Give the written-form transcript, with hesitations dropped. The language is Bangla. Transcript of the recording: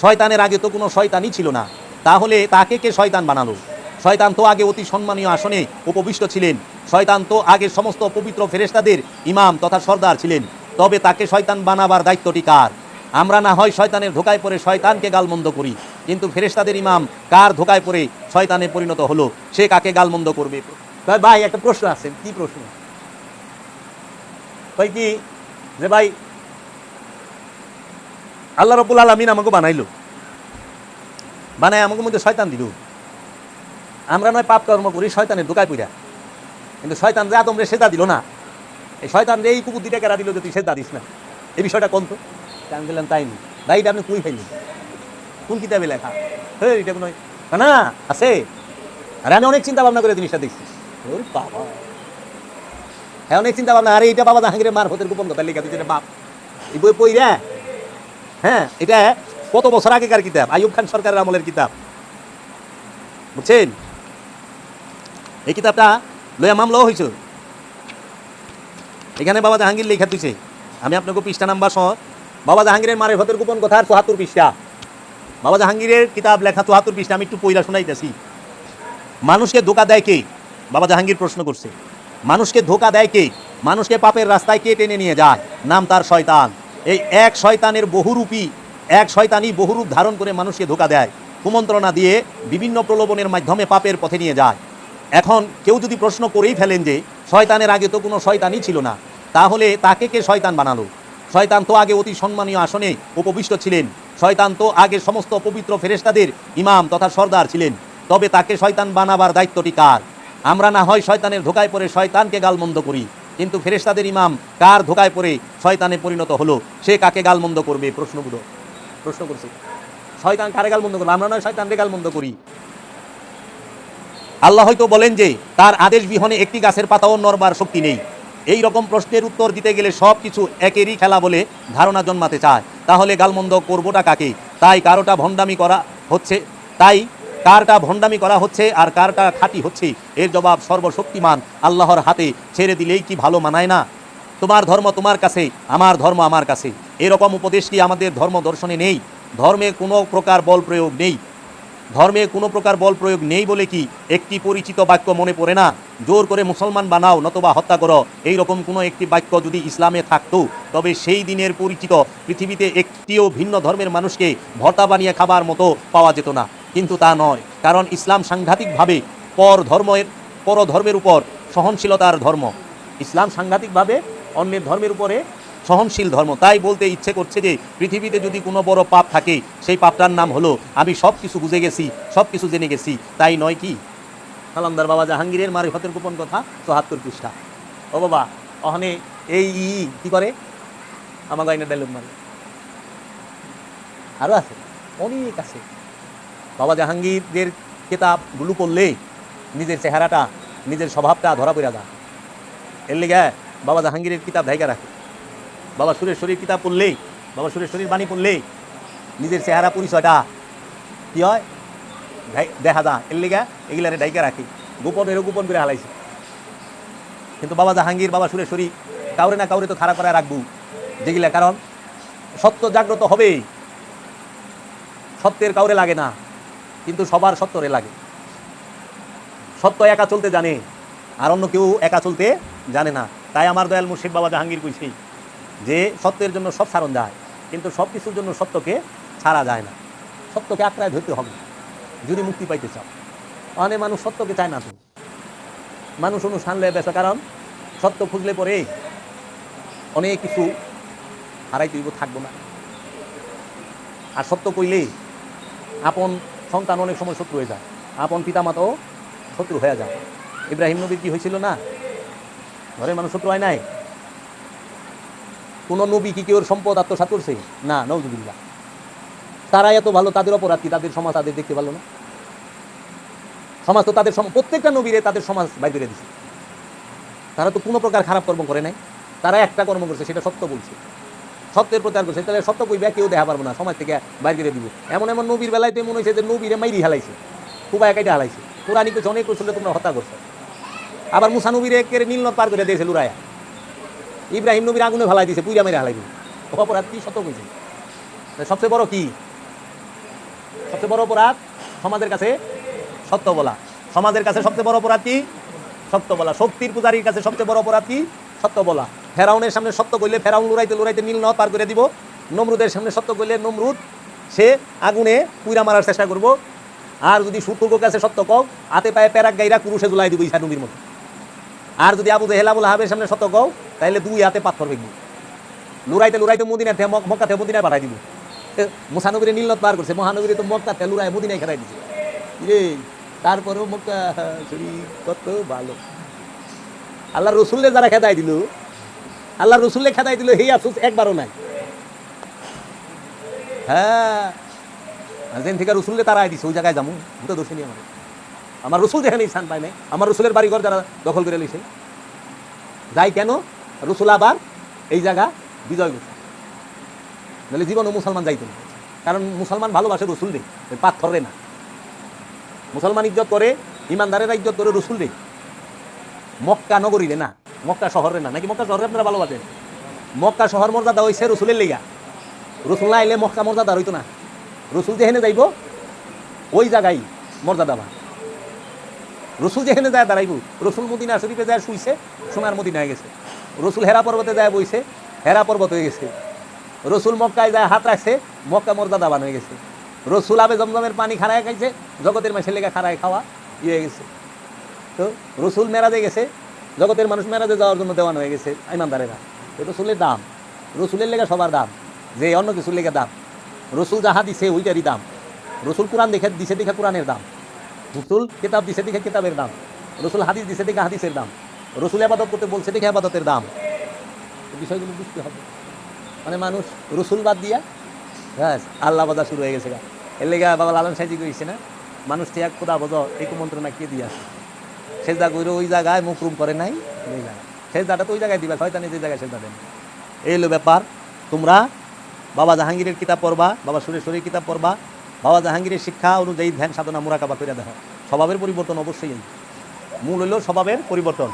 শয়তানের আগে তো কোনো শয়তানই ছিল না, তাহলে তাকে কে শয়তান বানালো? শয়তান তো আগে অতি সম্মানীয় আসনে উপবিষ্ট ছিলেন, শয়তান তো আগে সমস্ত পবিত্র ফেরেশতাদের ইমাম তথা সর্দার ছিলেন, তবে তাকে শয়তান বানাবার দায়িত্বটি কার? আমরা না হয় শয়তানের ধোকায় পড়ে শয়তানকে গালমন্দ করি, কিন্তু ফেরেশতাদের ইমাম কার ধোকায় পড়ে শয়তানে পরিণত হলো, সে কাকে গালমন্দ করবে? ভাই একটা প্রশ্ন আছে। কি প্রশ্ন? ভাই কি যে ভাই আল্লাহ রাব্বুল আলামিন আমাকে বানাইলো, বানায় আমাকে মধ্যে শয়তান দিল, আমরা নয় পাপ কর্ম করি শয়তানের ধোকায় পড়া, কিন্তু শয়তান যে আদমরে সেজদা দিল না, এই শয়তান রে এই কুকুর দুইটা কেরা দিল যে তুই সেজদা দিস না, এই বিষয়টা কোন তো? আমি বললাম তাই নি ভাই, এটা আপনি কই ফেললেন? কোন কিতাবে লেখা? হ্যাঁ এটা কোনো না আছে। আর আমি অনেক চিন্তা ভাবনা করে জিনিসটা দেখছি। ওরে বাবা, হ্যাঁ অনেক চিন্তা ভাবনা। আরে এটা বাবা জাহাঙ্গীরের মারফতের গোপন কথা লেখা দিচ্ছে বাপ, এই বই পই রে। হ্যাঁ এটা কত বছর আগেকার কিতাব, আইয়ুব খান সরকারের আমলের কিতাব, বুঝছেন? এই কিতাবটা লইয়া মামলাও হয়েছে। এখানে বাবা জাহাঙ্গীর লেখা দিছে, আমি আপনাকে পৃষ্ঠা নাম্বার সহ বাবা জাহাঙ্গীরের মারফতের গোপন কথার ৭৪ পৃষ্ঠা, বাবা জাহাঙ্গীরের কিতাব লেখা ৭৪ পৃষ্ঠা। আমি একটু পইরা শোনাইতেছি। মানুষকে ধোকা দেয় কে? বাবা জাহাঙ্গীর প্রশ্ন করছে, মানুষকে ধোকা দেয় কে? মানুষকে পাপের রাস্তায় কে টেনে নিয়ে যায়? নাম তার শয়তান। এই এক শয়তানের বহুরূপী, এক শয়তানই বহুরূপ ধারণ করে মানুষকে ধোকা দেয়, কুমন্ত্রণা দিয়ে বিভিন্ন প্রলোভনের মাধ্যমে পাপের পথে নিয়ে যায়। এখন কেউ যদি প্রশ্ন করেই ফেলেন যে শয়তানের আগে তো কোনো শয়তানই ছিল না, তাহলে তাকে কে শয়তান বানালো? শয়তান তো আগে অতি সম্মানীয় আসনে উপবিষ্ট ছিলেন, শয়তান তো আগে সমস্ত পবিত্র ফেরেশতাদের ইমাম তথা সর্দার ছিলেন, তবে তাকে শয়তান বানাবার দায়িত্বটি কার? আমরা না হয় শয়তানের ধোকায় পড়ে শয়তানকে গালমন্দ করি, কিন্তু ফেরেশতাদের ইমাম কার ধোকায় পড়ে শয়তানে পরিণত হলো, সে কাকে গালমন্দ করবে? প্রশ্ন করছে শয়তান কারে গালমন্দ করবে? আমরা নয় শয়তানকে গালমন্দ করি। আল্লাহ হয়তো বলেন যে তার আদেশ বিহনে একটি গাছের পাতাও নড়বার শক্তি নেই। এই রকম প্রশ্নের উত্তর দিতে গেলে সব কিছু একেরই খেলা বলে ধারণা জন্মাতে চায়। তাহলে গালমন্দ করবোটা কাকে? তাই কারটা ভণ্ডামি করা হচ্ছে, কারটা ভণ্ডামি করা হচ্ছে আর কারটা খাঁটি হচ্ছে, এর জবাব সর্বশক্তিমান আল্লাহর হাতে ছেড়ে দিলেই কি ভালো মানায় না? তোমার ধর্ম তোমার কাছে, আমার ধর্ম আমার কাছে, এরকম উপদেশ কি আমাদের ধর্ম দর্শনে নেই? ধর্মে কোনো প্রকার বল প্রয়োগ নেই। ধর্মে কোনো প্রকার বল প্রয়োগ নেই বলে কি একটি পরিচিত বাক্য মনে পড়ে না? জোর করে মুসলমান বানাও নতবা হত্যা করো, এই রকম কোনো একটি বাক্য যদি ইসলামে থাকতো, তবে সেই দিনের পরিচিত পৃথিবীতে একটিও ভিন্ন ধর্মের মানুষকে ভর্তা বানিয়ে খাবার মতো পাওয়া যেত না। কিন্তু তা নয়, কারণ ইসলাম সাংঘাতিকভাবে পরধর্মের উপর সহনশীলতার ধর্ম। ইসলাম সাংঘাতিকভাবে অন্যের ধর্মের উপরে সহনশীল ধর্ম। তাই বলতে ইচ্ছে করছে যে পৃথিবীতে যদি কোনো বড় পাপ থাকে, সেই পাপটার নাম হলো আমি সব কিছু বুঝে গেছি, সব কিছু জেনে গেছি, তাই নয় কি? কালামদার বাবা জাহাঙ্গীরের মারিফতের গোপন কথা ৭৪ পৃষ্ঠা। ও বাবা ওখানে এই কি করে আমার গাইনের ডায়লগ মারে, আরও আছে, অনেক আছে। বাবা জাহাঙ্গীরের কিতাবগুলো পড়লে নিজের চেহারাটা, নিজের স্বভাবটা ধরা পড়া যায়। এর লেগে বাবা জাহাঙ্গীরের কিতাব ঢাইকা রাখে। বাবা সুরেশ্বরীর কিতাব পড়লেই, বাবা সুরেশ্বরীর বাণী পড়লেই নিজের চেহারা পরিচয়টা কি হয় দেখা যায়। এর লেগে এগুলারে ঢাইকা রাখি, গোপনেরও গোপন করে হালাইছে। কিন্তু বাবা জাহাঙ্গীর, বাবা সুরেশ্বরী কাউরে না কাউরে তো খারাপ করে রাখবো যেগুলা, কারণ সত্য জাগ্রত হবে। সত্যের কাউরে লাগে না, কিন্তু সবার সত্যরে লাগে। সত্য একা চলতে জানে, আর অন্য কেউ একা চলতে জানে না। তাই আমার দয়াল মুর্শিদ বাবা জাহাঙ্গীর কইছে যে সত্যের জন্য সব ছাড়ন যায়, কিন্তু সব কিছুর জন্য সত্যকে ছাড়া যায় না। সত্যকে আঁকড়ায় ধরতে হবে যদি মুক্তি পাইতে চাও। অনেক মানুষ সত্যকে চায় না, তো মানুষ অনুষ্ঠান লয়ে বেসা, কারণ সত্য খুঁজলে পরে অনেক কিছু হারাইতে হইব, থাকবো না। আর সত্য কইলে আপন সন্তান অনেক সময় শত্রু হয়ে যায়, আপন পিতামাতাও শত্রু হয়ে যায়। ইব্রাহিম নবীর কি হয়েছিল না? ঘরের মানুষ শত্রু হয় নাই? কোন নবী কি কেউ সম্পদ আত্মসাৎ করছে? না, নাউজুবিল্লাহ। তারা এত ভালো, তাদের অপরাধ কি? তাদের সমাজ তাদের দেখতে ভালো না? সমাজ তো তাদের প্রত্যেকটা নবীরে তাদের সমাজ বাইর করে দিছে। তারা তো কোনো প্রকার খারাপ কর্ম করে নাই, তারা একটা কর্ম করছে, সেটা সত্য বলছে, সত্যের প্রচার করছে। তাহলে সত্য কইবা কেউ দেখা পারবো না, সমাজ থেকে বাইর করে দিব। এমন এমন নবীর বেলায় তো মনে হয়েছে যে নবীরে মাইরি হালাইছে, খুবা একাইটা হালাইছে। কোরআন কিছু অনেক করছিল, তোমরা হত্যা করছো। আবার মুসা নবীর একের নীল পার করে দিয়েছে লুরাইয়া। ইব্রাহিম নবীর আগুনে ভালাই দিয়েছে, পুইরা মেরে হালাই দিল। অপরাধ কি? সত্য কইছে। সবচেয়ে বড় কি? সবচেয়ে বড় অপরাধ সমাজের কাছে সত্য বলা। সমাজের কাছে সবচেয়ে বড় অপরাধ কি? সত্য বলা। শক্তির পূজারীর কাছে সবচেয়ে বড় অপরাধ কি? সত্য বলা। ফেরাউনের সামনে সত্য কইলে ফেরাউন লড়াইতে লড়াইতে নীল নদ পার করে দিব। নমরুদের সামনে সত্য কইলে নমরুদ সে আগুনে পুইরা মারার চেষ্টা করব। আর যদি সুতর্কর কাছে সত্য কও, হাতে পায়ে প্যারাক গাইরা কুরুষে ঝুলাই দিব ঈশা নবীর মতো। আর যদি আবু জেহেল আবুল আহাবের সামনে সত্য কও, তাহলে দুই হাতে পাথর বেগবো। লুরাইতে লুরাইতে মদিনা থেকে মক্কা থেকে মদিনায় পাঠাই দিব। মুসানবীরে নীলনদ পার করছে, মহানবীরে তো মক্কা থেকে লুরাই মদিনায় খেলাই দিছে। তারপরেও মক্কা শরীফ কত ভালো। আল্লাহ রসুল্লে যারা খেদাই দিল, আল্লাহ রসুল্লে খেদাই দিল, এই আফসোস একবারও নাই। হ্যাঁ, যেন থেকে রসুল্লে তারা দিছে ওই জায়গায় যাবো, তো দোষী নেই আমার রসুল যেখানে স্থান পায় নাই, আমার রসুলের বাড়িঘর যারা দখল করে লিছে যাই কেন? রসুল আবার এই জায়গা বিজয় করছে, নাহলে জীবনও মুসলমান যাইত না। কারণ মুসলমান ভালোবাসে রসুল রে, পাথর রে না। মুসলমান ইজ্জত করে, ইমানদারেরা ইজ্জত করে রসুল রে, মক্কা নগরী রে না, মক্কা শহরে না। নাকি মক্কা শহরে আপনারা ভালোবাসেন? মক্কা শহর মর্যাদা হয়েছে রসুলের লেগা। রসুল না আইলে মক্কা মর্যাদা হইতো না। রসুল যেখানে যাইব ওই জায়গায় মর্যাদা বা রসুল যেখানে যায় দাঁড়াইব। রসুল মদিনা শরীফে যায় শুইছে, সোনার মদিনা হয়ে গেছে। রসুল হেরা পর্বতে যায় বইছে, হেরা পর্বত হয়ে গেছে। রসুল মক্কায় যায় হাত রাখছে, মক্কা মর্যাদাবান হয়ে গেছে। রসুল আবে জমজমের পানি খাড়ায় খাইছে, জগতের মাসের লেগে খাড়ায় খাওয়া হয়ে গেছে। তো রসুল মেরাজে গেছে, জগতের মানুষ মেরাজে যাওয়ার জন্য দেওয়ানো হয়ে গেছে ইমানদারেরা। রসুলের দাম, রসুলের লেগে সবার দাম, যে অন্য কিছুর লেগে দাম। রসুল যাহা দিছে ওইটারই দাম। রসুল কোরআন দেখে দিছে দেখে কোরআনের দাম, রসুল কিতাব দিছে দেখে কিতাবের দাম, রসুল হাদিস দিছে দেখে হাদিসের দাম, রসুল আবাদত করতে বলছে দেখে আবাদতের দাম। বিষয়গুলো বুঝতে হবে। মানে মানুষ রসুল বাদ দিয়া হ্যাঁ আল্লাহ বাদা শুরু হয়ে গেছে। এর লেগে বাবা লালন সাহেজি কইছে না, মানুষ ত্যাগ খোদা বজ এই কুমন্ত্রণা কে দিয়ে আসে। সেজদা কইরো ওই জায়গায় মুকরুম করে নাই, ওই জায়গায় সেজদাটা তো ওই জায়গায় দিবা, শয়তানি যে জায়গায় সেজদা দেন। এই হলো ব্যাপার। তোমরা বাবা জাহাঙ্গীরের কিতাব পড়বা, বাবা সুরেশ্বরীর কিতাব পড়বা, বাবা জাহাঙ্গীরের শিক্ষা অনুযায়ী ধ্যান সাধনা মুরাকাবা করে দেখো। স্বভাবের পরিবর্তন অবশ্যই, মূল হইল স্বভাবের পরিবর্তন।